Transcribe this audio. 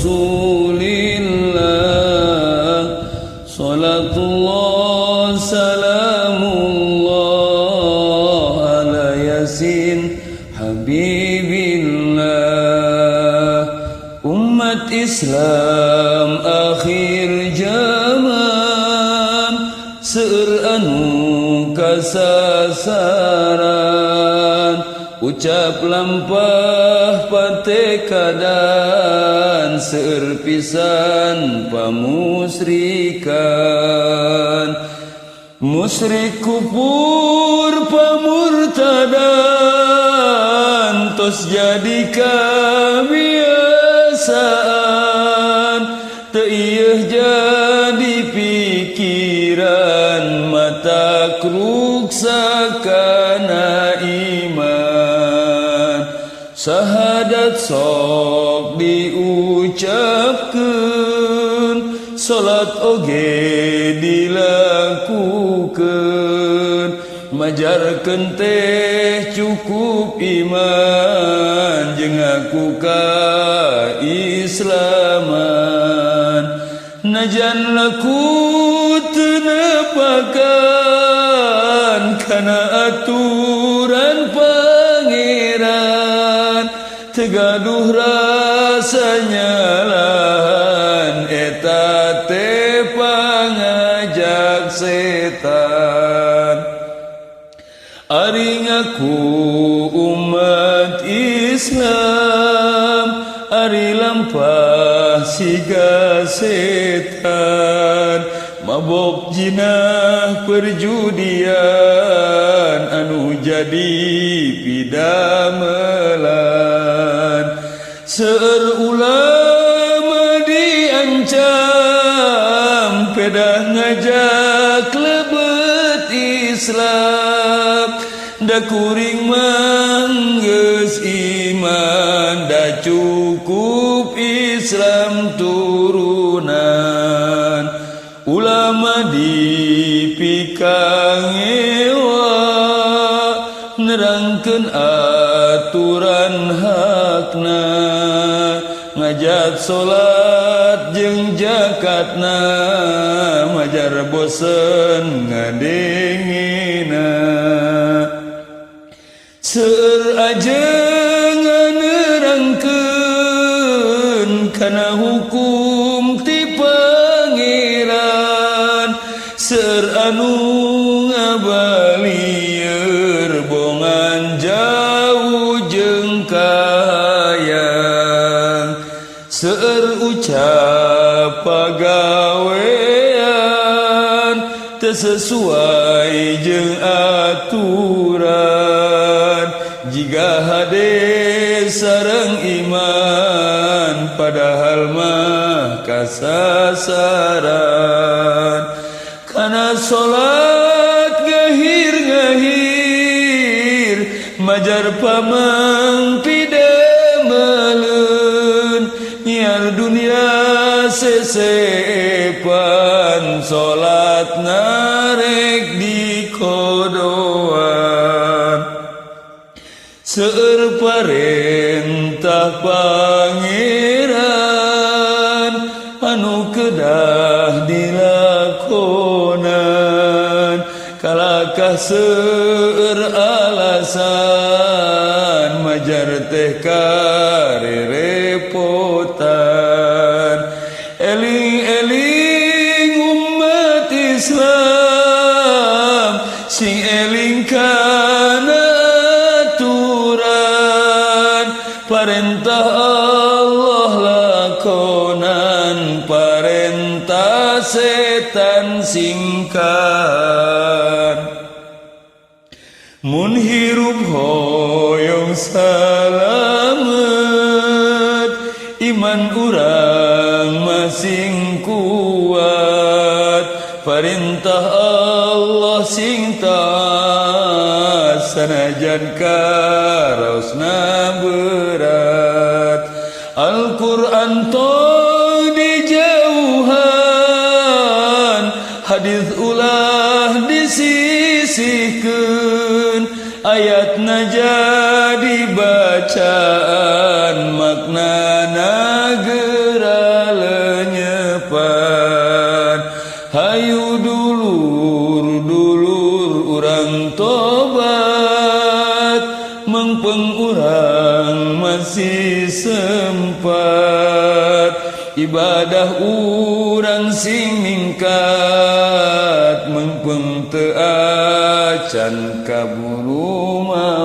Rasulillah, salatullah salamullah ala Yasin Habibillah. Umat Islam akhir zaman seueur anu kasasaran, ucap lampah patekadan seueur pisan pamusrikan. Musyrik kufur pamurtadan tos jadi kebiasaan, teu ieuh jadi pikiran mata ruksa kana iman. Syahadat sok diucapkeun, salat oge dilakukeun, majarkeun teh cukup iman jeung ngaku kaislaman. Najan laku teu nepakan kana aturan pangeran, tegaduh rasanya lahan eta teh pangajak setan. Ari ngaku umat Islam, ari lampah siga setan, mabok jinah perjudian anu jadi pidamelan. Seueur ulama diancam pedah ngajak lebet Islam, da kuring manggeus iman, da cukup Islam turunan. Ulama dipikang ewa nerangkeun aturan hakna, ngajak salat jeung zakatna, majar bosen ngadengina. Seueur ajeng nerangkeun kana hukum ti pangeran, seueur anu ngabalieur bongan jauh jeung kahayang. Seueur ucap pagawean teu sesuai jeung aturan, jiga hade sareng iman padahal mah kasasaran. Kana salat ngahir-ngahir majar pamang pidameun, nyar dunia sesepan salat narek dikodoan. Seueur parentah pangeran anu kedah dilakonan, kalakah seueur alasan majar teh karerepotan. Eling-eling umat Islam sing eling kana aturan, parentah Allah lakonan, parentah setan singkan. Mun hirup hoyong salamet, iman urang masing kuat, parentah Allah sing taat, sanajan karaosna berat. Al-Quran tong dijauhan, hadis ulah disisihkeun, ayatna jadi bacaan, maknana gerak. mempeng urang masih sempat, ibadah urang sing ningkat, mempeng teu acan kaburu mah